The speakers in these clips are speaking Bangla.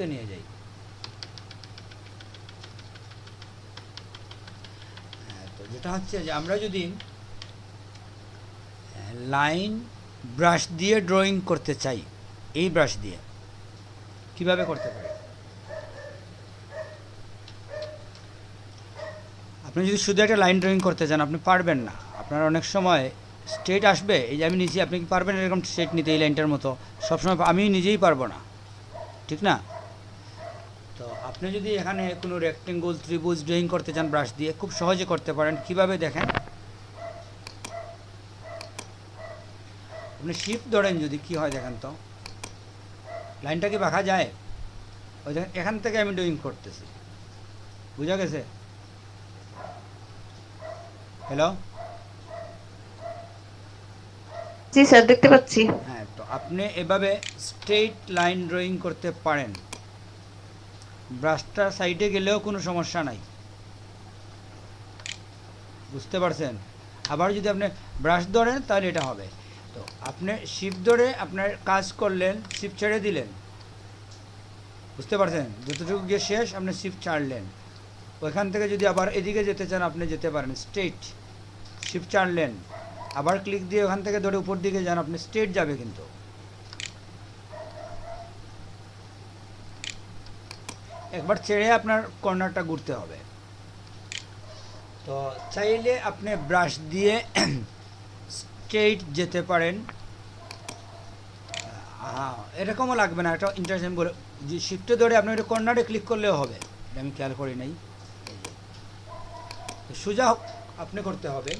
মুক্তে নিয়ে যাই। তো যেটা হচ্ছে যে আমরা যদি লাইন ব্রাশ দিয়ে ড্রয়িং করতে চাই, এই ব্রাশ দিয়ে কিভাবে করতে পারি? আপনি যদি শুধু একটা লাইন ড্রয়িং করতে চান আপনি পারবেন না। আপনার অনেক সময় স্ট্রেট আসবে, এই যে আমি নিচে, আপনি কি পারবেন এরকম স্ট্রেট নিতে এই লাইনটার মতো? সবসময় আমি নিজেই পারবো না, ঠিক না? তো আপনি যদি এখানে কোনো রেক্টেঙ্গল, ত্রিভুজ ড্রয়িং করতে চান ব্রাশ দিয়ে, খুব সহজে করতে পারেন। কিভাবে দেখেন, আপনি শিফট ধরেন, যদি কি হয় দেখেন তো, লাইনটা কি বাঁকা যায়? ওই দেখেন এখান থেকে আমি ড্রয়িং করতেছি, বুঝা গেছে? হ্যালো, জি স্যার, দেখতে পাচ্ছি। হ্যাঁ, তো আপনি এভাবে স্ট্রেইট লাইন ড্রয়িং করতে পারেন, ব্রাশটা সাইডে গেলেও কোনো সমস্যা নাই, বুঝতে পারছেন? আবার যদি আপনি ব্রাশ ধরেন তাহলে এটা হবে। তো আপনি শিফট ধরে আপনার কাজ করলেন, শিফট ছেড়ে দিলেন, বুঝতে পারছেন? যতটুকু গিয়ে শেষ আপনি শিফট ছাড়লেন, ওইখান থেকে যদি আবার এদিকে যেতে চান আপনি যেতে পারেন, স্ট্রেট শিফট ছাড়লেন, আবার ক্লিক দিয়ে ওখান থেকে ধরে উপর দিকে যান, আপনি স্ট্রেট যাবে। কিন্তু একবার ছেড়ে আপনার কর্নারটা ঘুরতে হবে। তো চাইলে আপনি ব্রাশ দিয়ে স্ট্রেট যেতে পারেন, হ্যাঁ, এরকমও লাগবে না। একটা ইন্টারেস্টিং বলে যে শিফটে ধরে আপনি ওটা কর্নারে ক্লিক করলেও হবে, এটা আমি খেয়াল করি নাই। সোজা আপনি করতে হবে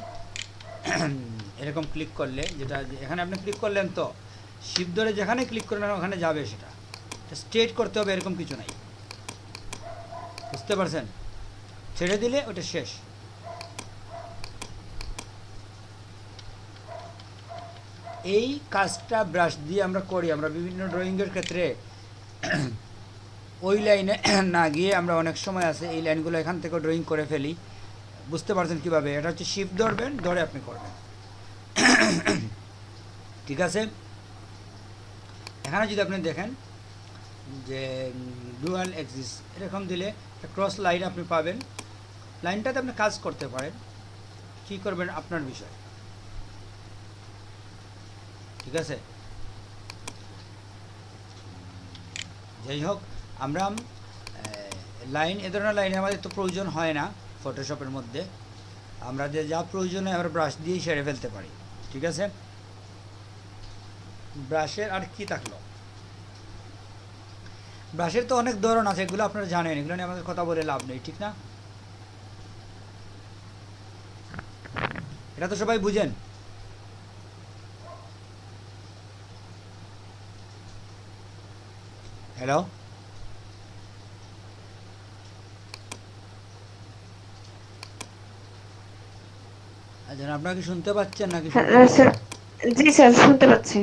এরকম ক্লিক করলে, যেটা এখানে আপনি ক্লিক করলেন, তো শিফট ধরে যেখানে ক্লিক করলেন ওখানে যাবে, সেটা স্ট্রেট করতে হবে, এরকম কিছু নাই, বুঝতে পারছেন? ছেড়ে দিলে ওটা শেষ। এই কাজটা ব্রাশ দিয়ে আমরা করি, আমরা বিভিন্ন ড্রয়িংয়ের ক্ষেত্রে ওই লাইনে না গিয়ে আমরা অনেক সময় আছে এই লাইনগুলো এখান থেকে ড্রয়িং করে ফেলি, বুঝতে পারছেন কীভাবে? এটা হচ্ছে শিফট ধরবেন, ধরে আপনি করবেন, ঠিক আছে? এখানে যদি আপনি দেখেন যে ডুয়াল এক্সিস এরকম দিলে একটা ক্রস লাইন আপনি পাবেন, লাইনটাতে আপনি কাজ করতে পারেন, কী করবেন আপনার বিষয়, ঠিক আছে? যাই হোক, আমরা লাইন, এ ধরনের লাইনে আমাদের তো প্রয়োজন হয় না ফটোশপের মধ্যে, আমরা যে যা প্রয়োজন হয় আমরা ব্রাশ দিয়েই সেরে ফেলতে পারি, ঠিক আছে? ব্রাশের আর কি থাকলো, ব্রাশের তো অনেক ধরন আছে, এগুলো আপনারা জানেন, এগুলো নিয়ে আমাদের কথা বলে লাভ নেই, ঠিক না? এটা তো সবাই বুঝেন। হ্যালো, আচ্ছা, আপনারা কি শুনতে পাচ্ছেন নাকি শুনতে হ্যাঁ পাচ্ছেন? স্যার, জি স্যার, শুনতে পাচ্ছি।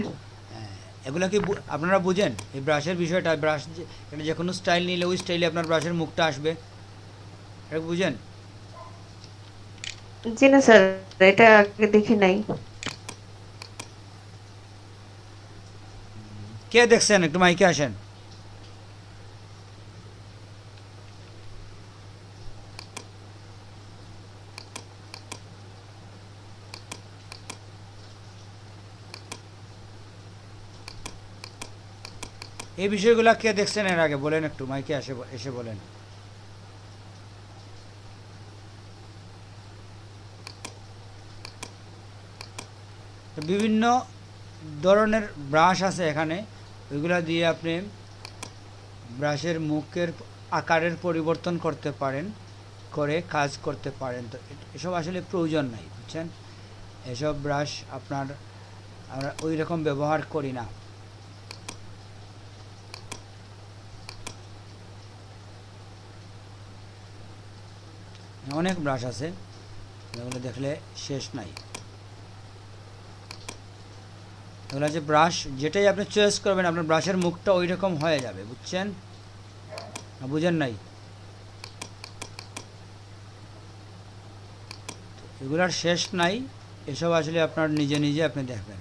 হ্যাঁ, এগুলো কি আপনারা বুঝেন এই ব্রাশের বিষয়টা? ব্রাশ এটা যে কোনো স্টাইল নিলে ওই স্টাইলে আপনার ব্রাশের মুখটা আসবে, এটা বুঝেন? জি না স্যার, এটা আগে দেখি নাই। কে দেখছেন? একটু মাইকে আসেন। এই বিষয়গুলো কে দেখছেন এর আগে বলেন, একটু মাইকে এসে বলেন। তো বিভিন্ন ধরনের ব্রাশ আছে এখানে, ওইগুলা দিয়ে আপনি ব্রাশের মুখের আকারের পরিবর্তন করতে পারেন, করে কাজ করতে পারেন। তো এসব আসলে প্রয়োজন নাই, বুঝছেন? এসব ব্রাশ আমরা ওই রকম ব্যবহার করি না। অনেক ব্রাশ আছে, এগুলো দেখলে শেষ নাই। এগুলো হচ্ছে ব্রাশ, যেটাই আপনি চয়েস করবেন আপনার ব্রাশের মুখটা ওই রকম হয়ে যাবে, বুঝছেন? বুঝেন নাই? এগুলার শেষ নাই, এসব আসলে আপনার নিজে নিজে আপনি দেখবেন।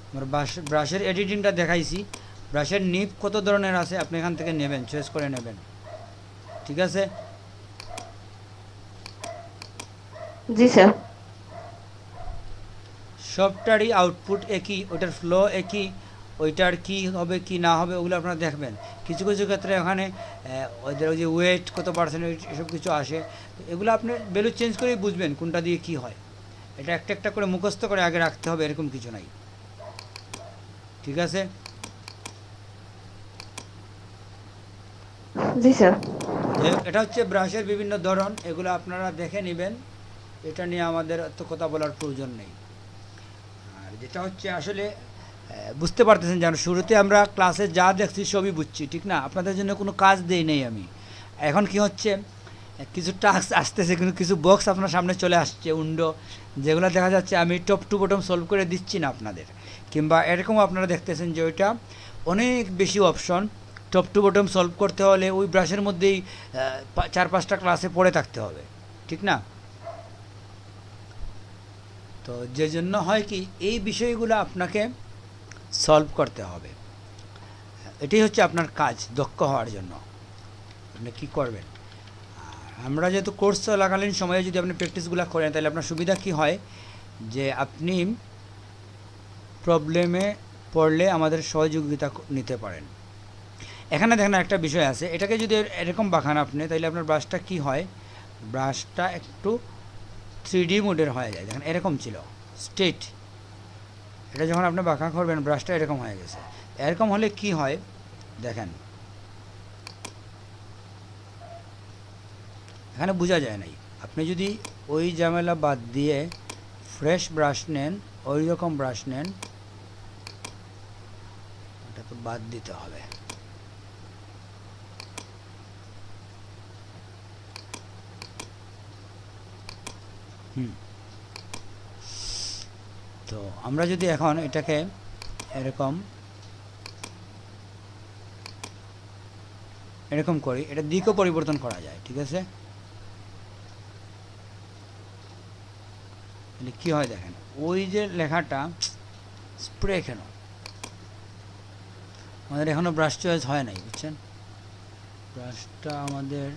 আমার ব্রাশের এডিটিংটা দেখাইছি, ব্রাশের নিপ কত ধরনের আছে আপনি এখান থেকে নেবেন, চয়েস করে নেবেন, ঠিক আছে? জি স্যার। সবটারই আউটপুট একই, ওইটার ফ্লো একই, ওইটার কি হবে কি না হবে ওগুলো আপনারা দেখবেন। কিছু কিছু ক্ষেত্রে ওখানে ওদের ওই যে ওয়েট কত পার্সেন্ট এসব কিছু আসে, তো এগুলো আপনি ভ্যালু চেঞ্জ করেই বুঝবেন কোনটা দিয়ে কি হয়। এটা একটা একটা করে মুখস্থ করে আগে রাখতে হবে এরকম কিছু নাই, ঠিক আছে? জি স্যার। এটা হচ্ছে ব্রাশের বিভিন্ন ধরন, এগুলো আপনারা দেখে নেবেন, এটা নিয়ে আমাদের এত কথা বলার প্রয়োজন নেই। আর যেটা হচ্ছে আসলে বুঝতে পারতেছেন, যেন শুরুতে আমরা ক্লাসে যা দেখছি সবই বুঝছি, ঠিক না? আপনাদের জন্য কোনো কাজ দেই নেই আমি। এখন কি হচ্ছে, কিছু টাস্ক আসতেছে, কিন্তু কিছু বক্স আপনার সামনে চলে আসছে উইন্ডো, যেগুলো দেখা যাচ্ছে আমি টপ টু বটম সলভ করে দিচ্ছি না আপনাদের, কিংবা এরকম আপনারা দেখতেছেন যে ওইটা অনেক বেশি option, top to bottom solve করতে হলে ওই ব্রাশের মধ্যেই 4-5টা ক্লাসে পড়ে থাকতে হবে, ঠিক না? তো যে জন্য হয় কি, এই বিষয়গুলো আপনাকে সলভ করতে হবে, এটাই হচ্ছে আপনার কাজ দক্ষ হওয়ার জন্য। আপনি কী করবেন, আমরা যেহেতু কোর্স চলাকালীন সময়ে যদি আপনি প্র্যাকটিসগুলো করেন তাহলে আপনার সুবিধা কি হয়, যে আপনি প্রবলেমে পড়লে আমাদের সহযোগিতা নিতে পারেন। এখানে দেখেন একটা বিষয় আছে, এটাকে যদি এরকম বাঁকান আপনি, তাহলে আপনার ব্রাশটা কি হয়, ব্রাশটা একটু 3D মোডের হয়ে যায়। দেখেন এরকম ছিল স্ট্রেট, এটা যখন আপনি বাঁকা করবেন ব্রাশটা এরকম হয়ে গেছে। এরকম হলে কি হয় দেখেন, এখানে বোঝা যায় নাই। আপনি যদি ওই ঝামেলা বাদ দিয়ে ফ্রেশ ব্রাশ নেন, ওই রকম ব্রাশ নেন, এটা তো বাদ দিতে হবে। তো আমরা যদি এখন এটাকে এরকম এরকম করি, এটা দিকও পরিবর্তন করা যায়, ঠিক আছে? তাহলে কী হয় দেখেন, ওই যে লেখাটা স্প্রে, কেন আমাদের এখনও ব্রাশ চয়েস হয় নাই, বুঝছেন? ব্রাশটা আমাদের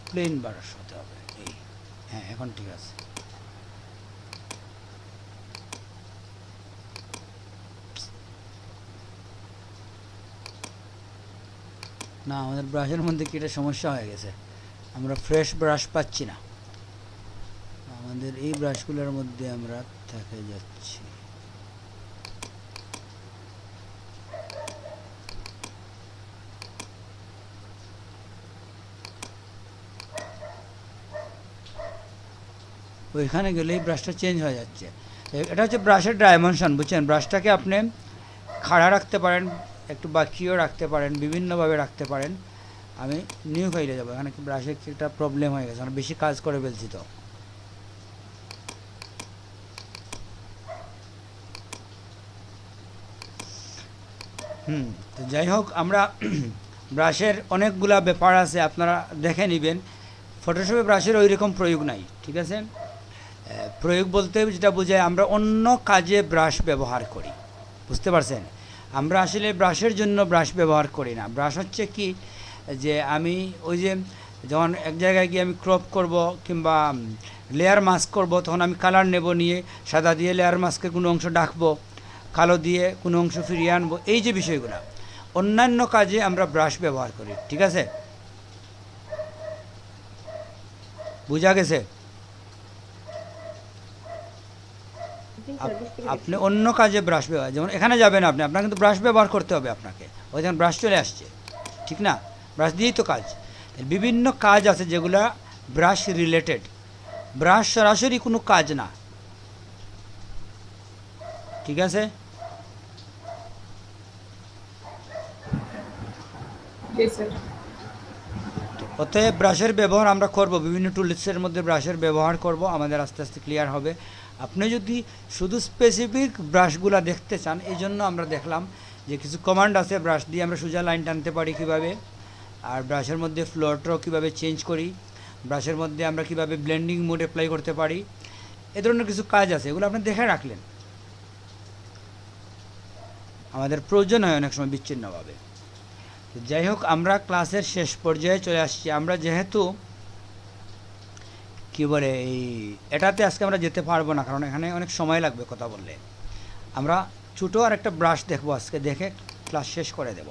প্লেন ব্রাশ হতে হবে, এই হ্যাঁ এখন ঠিক আছে। না, আমাদের ব্রাশের মধ্যে কি একটা সমস্যা হয়ে গেছে, আমরা ফ্রেশ ব্রাশ পাচ্ছি না, আমাদের এই ব্রাশগুলোর মধ্যে আমরা থেকে যাচ্ছি। ওইখানে গেলেই ব্রাশটা চেঞ্জ হয়ে যাচ্ছে। এটা হচ্ছে ব্রাশের ডাইমেনশন, বুঝছেন? ব্রাশটাকে আপনি খাড়া রাখতে পারেন, একটু বাঁকিয়েও রাখতে পারেন, বিভিন্নভাবে রাখতে পারেন। আমি নিউ ফাইলে যাবো, এখানে ব্রাশের একটা প্রবলেম হয়ে গেছে, আমরা বেশি কাজ করে ফেলছি। তো তো যাই হোক, আমরা ব্রাশের অনেকগুলা ব্যাপার আছে, আপনারা দেখে নেবেন। ফটোশপে ব্রাশের ওই রকম প্রয়োগ নাই, ঠিক আছে? প্রয়োগ বলতে যেটা বোঝায়, আমরা অন্য কাজে ব্রাশ ব্যবহার করি, বুঝতে পারছেন? আমরা আসলে ব্রাশের জন্য ব্রাশ ব্যবহার করি না। ব্রাশ হচ্ছে কি, যে আমি ওই যে যখন এক জায়গায় গিয়ে আমি ক্রপ করব কিংবা লেয়ার মাস্ক করব, তখন আমি কালার নেব, নিয়ে সাদা দিয়ে লেয়ার মাস্কের কোনো অংশ ডাকবো, কালো দিয়ে কোনো অংশ ফিরিয়ে আনবো, এই যে বিষয়গুলো অন্যান্য কাজে আমরা ব্রাশ ব্যবহার করি, ঠিক আছে? বোঝা গেছে? আপনি অন্য কাজে ব্রাশ ব্যবহার, যেমন এখানে যাবেন আপনি, আপনার কিন্তু ব্রাশ ব্যবহার করতে হবে আপনাকে, ওই যেমন ব্রাশ চলে আসছে, ঠিক না? ব্রাশ দিয়েই তো কাজ। বিভিন্ন কাজ আছে যেগুলা ব্রাশ রিলেটেড, ব্রাশ সরাসরি কোনো কাজ না, ঠিক আছে? অতএব ব্রাশের ব্যবহার আমরা করব, বিভিন্ন টুলসের মধ্যে ব্রাশের ব্যবহার করব, আমাদের আস্তে আস্তে ক্লিয়ার হবে। আপনি যদি শুধু স্পেসিফিক ব্রাশগুলো দেখতে চান, এই জন্য আমরা দেখলাম যে কিছু কমান্ড আছে, ব্রাশ দিয়ে আমরা সোজা লাইন টানতে পারি কীভাবে, আর ব্রাশের মধ্যে ফ্লোরটাও কীভাবে চেঞ্জ করি, ব্রাশের মধ্যে আমরা কীভাবে ব্লেন্ডিং মোড অ্যাপ্লাই করতে পারি, এ ধরনের কিছু কাজ আছে, এগুলো আপনি দেখে রাখলেন। আমাদের প্রয়োজন হয় অনেক সময় বিচ্ছিন্নভাবে। তো যাই হোক, আমরা ক্লাসের শেষ পর্যায়ে চলে আসছি। আমরা যেহেতু কি বলে এটাতে আজকে আমরা যেতে পারবো না, কারণ এখানে অনেক সময় লাগবে কথা বললে। আমরা ছোটো আর একটা ব্রাশ দেখবো আজকে, দেখে ক্লাস শেষ করে দেব।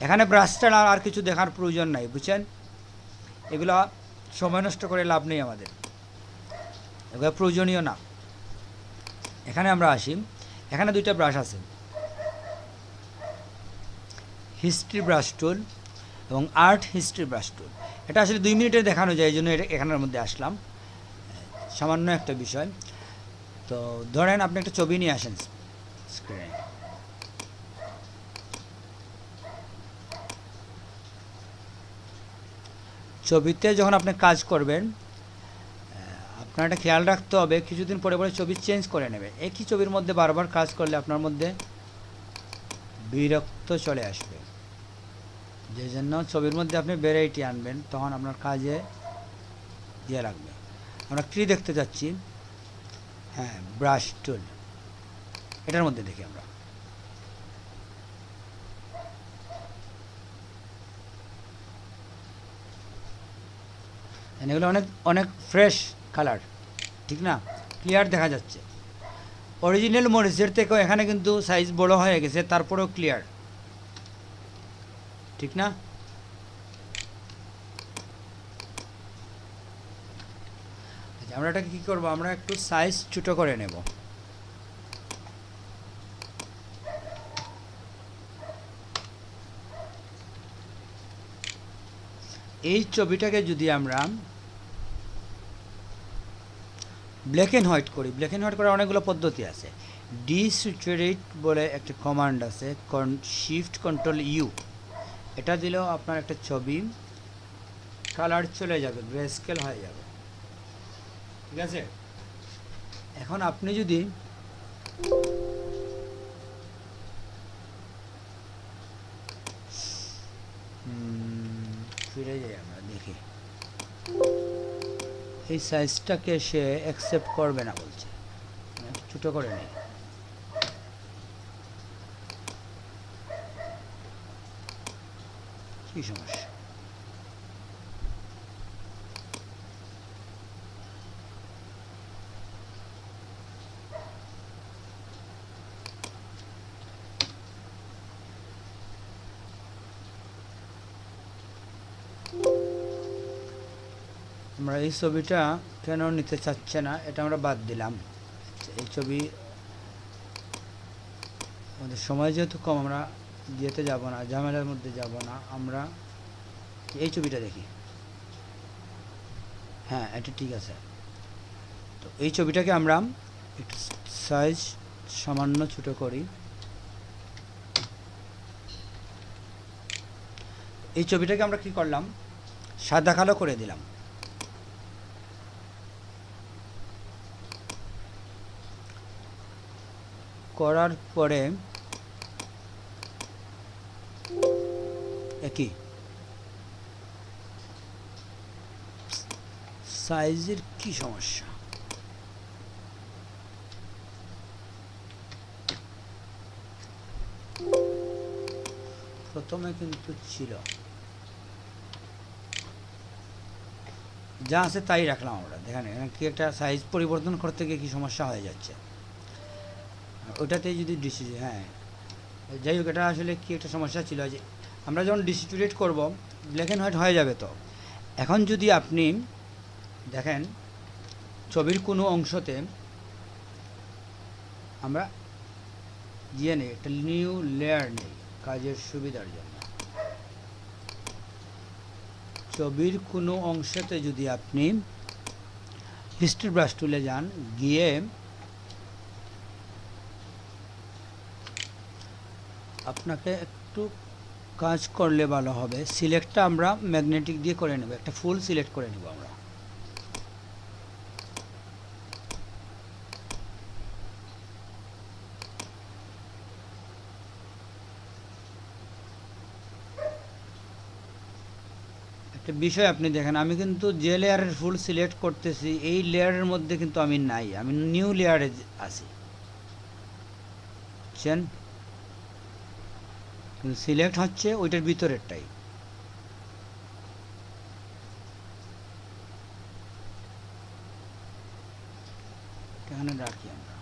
এখানে ব্রাশ ছাড়া আর কিছু দেখার প্রয়োজন নাই, বুঝছেন? এগুলো সময় নষ্ট করে লাভ নেই আমাদের, এগুলো প্রয়োজনীয় না। এখানে আমরা আসি, এখানে দুইটা ব্রাশ আছে, হিস্ট্রি ব্রাশ টুল এবং আর্ট হিস্ট্রি ব্রাশ টুল। এটা আসলে 2 মিনিটে দেখানো যায়, এই জন্য এটা এখানের মধ্যে আসলাম, সামান্য একটা বিষয়। তো ধরেন আপনি একটা ছবি নিয়ে আসেন স্ক্রিনে, ছবিতে যখন আপনি কাজ করবেন আপনার একটা খেয়াল রাখতে হবে, কিছুদিন পরে পরে ছবি চেঞ্জ করে নেবে। একই ছবির মধ্যে বারবার কাজ করলে আপনার মধ্যে বিরক্ত চলে আসবে, যে জন্য ছবির মধ্যে আপনি ভ্যারাইটি আনবেন, তখন আপনার কাজে দিয়ে লাগবে। আমরা কী দেখতে যাচ্ছি? হ্যাঁ, ব্রাশ টুল, এটার মধ্যে দেখি আমরা। এগুলো অনেক অনেক ফ্রেশ কালার, ঠিক না? ক্লিয়ার দেখা যাচ্ছে। অরিজিনাল মরিচের থেকেও এখানে কিন্তু সাইজ বড় হয়ে গেছে, তারপরেও ক্লিয়ার, ঠিক না? আচ্ছা, আমরা এটাকে কী করবো? আমরা একটু সাইজ ছোটো করে নেব। এই ছবিটাকে যদি আমরা ব্ল্যাক অ্যান্ড হোয়াইট করি, ব্ল্যাক অ্যান্ড হোয়াইট করার অনেকগুলো পদ্ধতি আছে। ডিস্যাচুরেট বলে একটা কমান্ড আছে, শিফট কন্ট্রোল ইউ, এটা দিলেও আপনার একটা ছবি কালার চলে যাবে, গ্রেস্কেল হয়ে যাবে, ঠিক আছে? এখন আপনি যদি ফিরে যাই, আমরা দেখি এই সাইজটাকে সে অ্যাকসেপ্ট করবে না বলছে, ছোটো করে নেই। কী সমস্যা? আমরা এই ছবিটা কেন নিতে চাচ্ছে না, এটা আমরা বাদ দিলাম। এই ছবি আমাদের সময় যেহেতু কম, আমরা যেতে যাব না, ঝামেলার মধ্যে যাব না, আমরা এই ছবিটা দেখি। হ্যাঁ, এটা ঠিক আছে। তো এই ছবিটাকে আমরা একটু সাইজ সামান্য ছোটো করি। এই ছবিটাকে আমরা কি করলাম? সাদা কালো করে দিলাম। করার পরে একই সাইজের কি সমস্যা? প্রথমে কিন্তু ছিল, যা আছে তাই রাখলাম আমরা। দেখেন এখানে কি একটা সাইজ পরিবর্তন করতে গিয়ে কি সমস্যা হয়ে যাচ্ছে। ওটাতে যদি হ্যাঁ, যাই হোক, এটা আসলে কি একটা সমস্যা ছিল যে আমরা যখন ডিস্ট্রিবিউট করব ব্ল্যাক অ্যান্ড হোয়াইট হয়ে যাবে। তো এখন যদি আপনি দেখেন ছবির কোনো অংশতে আমরা গিয়ে নেই, একটা নিউ লেয়ার নেই কাজের সুবিধার জন্য। ছবির কোনো অংশতে যদি আপনি হিস্ট্রি ব্রাশ টুলে যান, গিয়ে আপনাকে একটু কাজ করলে ভালো হবে। সিলেক্টটা আমরা ম্যাগনেটিক দিয়ে করে নেব, একটা ফুল সিলেক্ট করে নেব আমরা। একটা বিষয় আপনি দেখেন, আমি কিন্তু যে লেয়ারের ফুল সিলেক্ট করতেছি এই লেয়ারের মধ্যে কিন্তু আমি নাই, আমি নিউ লেয়ারে আছি, বুঝছেন? কিন্তু সিলেক্ট হচ্ছে ওইটার ভিতরেরটাই। এখানে রাখি আমরা।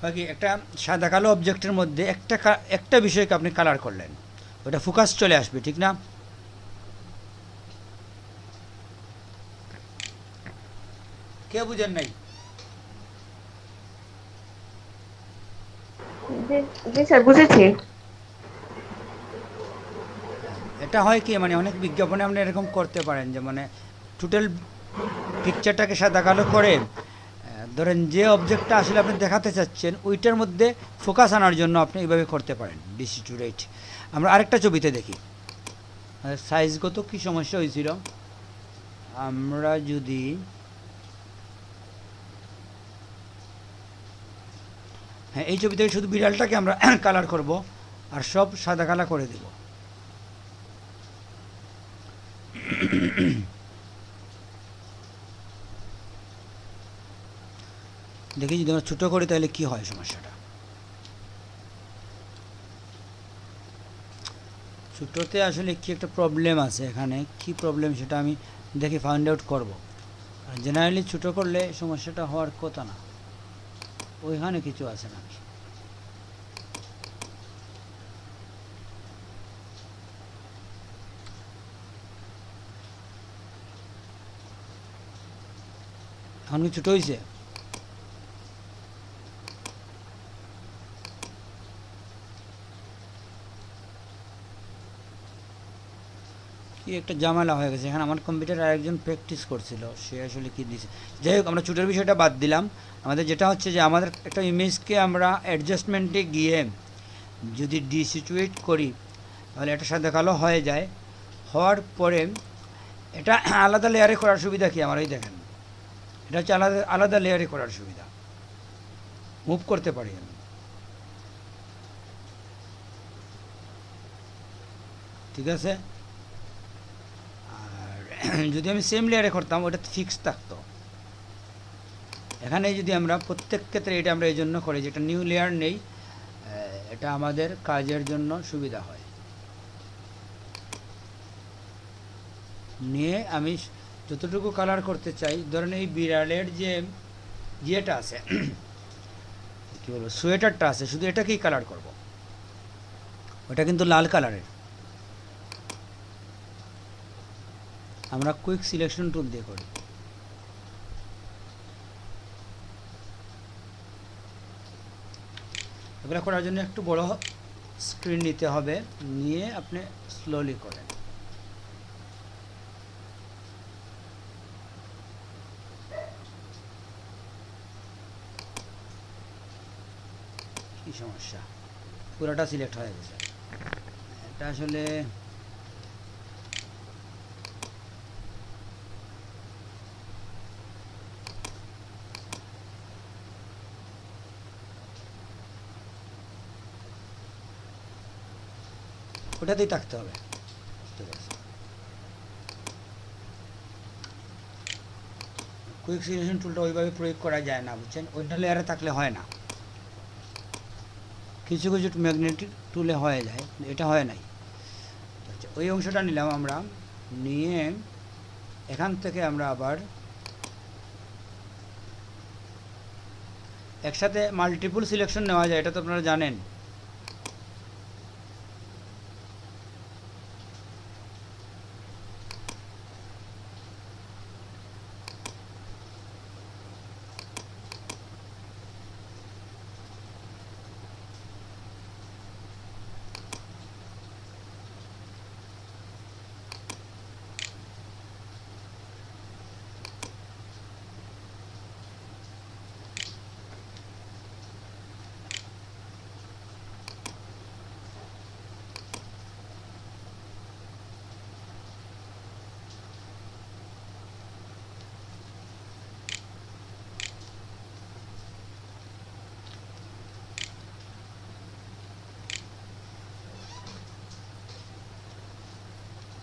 বাকি একটা সাদা কালো অবজেক্টের মধ্যে একটা বিষয়কে আপনি কালার করলেন, ওটা ফোকাস চলে আসবে, ঠিক না? কে বুঝেন নাই? জি স্যার, বুঝেছি। এটা হয় কি, মানে অনেক বিজ্ঞাপনে আপনি এরকম করতে পারেন যে মানে টোটাল পিকচারটাকে সাদা কালো করে ধরেন যে অবজেক্টটা আসলে আপনি দেখাতে চাচ্ছেন ওইটার মধ্যে ফোকাস আনার জন্য আপনি এইভাবে করতে পারেন ডিস্ট্রিবিউট। আমরা আরেকটা ছবিতে দেখি সাইজগত কী সমস্যা হয়েছিল। আমরা যদি হ্যাঁ, এই ছবি থেকে শুধু বিড়ালটাকে আমরা কালার করব আর সব সাদা কালা করে দেব। দেখি যদি আমরা ছোটো করি তাহলে কি হয় সমস্যাটা। ছোটোতে আসলে কি একটা প্রবলেম আছে, এখানে কি প্রবলেম সেটা আমি দেখি ফাইন্ড আউট করবো। জেনারেলি ছোটো করলে সমস্যাটা হওয়ার কথা না, ওইখানে কিছু আছে নাকি। এখন কি ছোটো হয়েছে? কি একটা ঝামেলা হয়ে গেছে এখানে। আমার কম্পিউটার আরেকজন প্র্যাকটিস করছিল, সে আসলে কি দিয়েছে। যাই হোক, আমরা ছোটোর বিষয়টা বাদ দিলাম। আমাদের যেটা হচ্ছে যে আমাদের একটা ইমেজকে আমরা অ্যাডজাস্টমেন্টে গিয়ে যদি ডিসিচুয়েট করি তাহলে এটা সাদা কালো হয়ে যায়। হওয়ার পরে এটা আলাদা লেয়ারে করার সুবিধা কি, আমার এই দেখেন, এটা হচ্ছে আলাদা আলাদা লেয়ারে করার সুবিধা, মুভ করতে পারি আমি। ঠিক আছে। আর যদি আমি সেম লেয়ারে করতাম ওটা ফিক্স থাকতো। এখানে যদি আমরা প্রত্যেক ক্ষেত্রে এটা আমরা এই জন্য করি যেটা নিউ লেয়ার নেই, এটা আমাদের কাজের জন্য সুবিধা হয়। নিয়ে আমি যতটুকু কালার করতে চাই, ধরেন এই বিড়ালের যে ইয়েটা আছে কী বলবো, সোয়েটারটা আছে, শুধু এটাকেই কালার করব। ওটা কিন্তু লাল কালারের। আমরা কুইক সিলেকশন টুল দিয়ে করি। এগুলো করার জন্য একটু বড় স্ক্রিন নিতে হবে, নিয়ে আপনি স্লোলি করেন। কি সমস্যা, পুরোটা সিলেক্ট হয়ে গেছে। এটা আসলে ওটাতেই থাকতে হবে। ঠিক আছে, কুইক সিলেকশন টুলটা ওইভাবে প্রয়োগ করা যায় না, বুঝছেন, ওইটা লেয়ারে থাকলে হয় না। কিছু কিছু ম্যাগনেটিক টুলে হয়ে যায়, এটা হয় নাই। আচ্ছা, ওই অংশটা নিলাম আমরা, নিয়ে এখান থেকে আমরা আবার একসাথে মাল্টিপল সিলেকশন নেওয়া যায়, এটা তো আপনারা জানেন।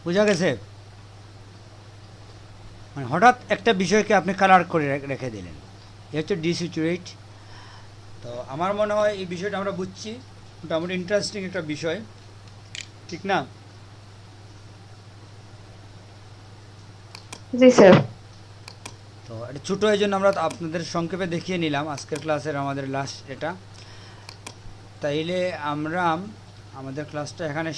বোঝা গেছে? মানে হঠাৎ একটা বিষয়কে আপনি কালার করে রেখে দিলেন, এ হচ্ছে ডিস্যাচুরেট। তো আমার মনে হয় এই বিষয়টা আমরা বুঝছি, মোটামুটি ইন্টারেস্টিং একটা বিষয়, ঠিক না? জি স্যার। তো এটা ছোটো, এই জন্য আমরা আপনাদের সংক্ষেপে দেখিয়ে নিলাম আজকের ক্লাসের আমাদের লাস্ট এটা। তাইলে আমরা আমাদের ক্লাসটা এখানে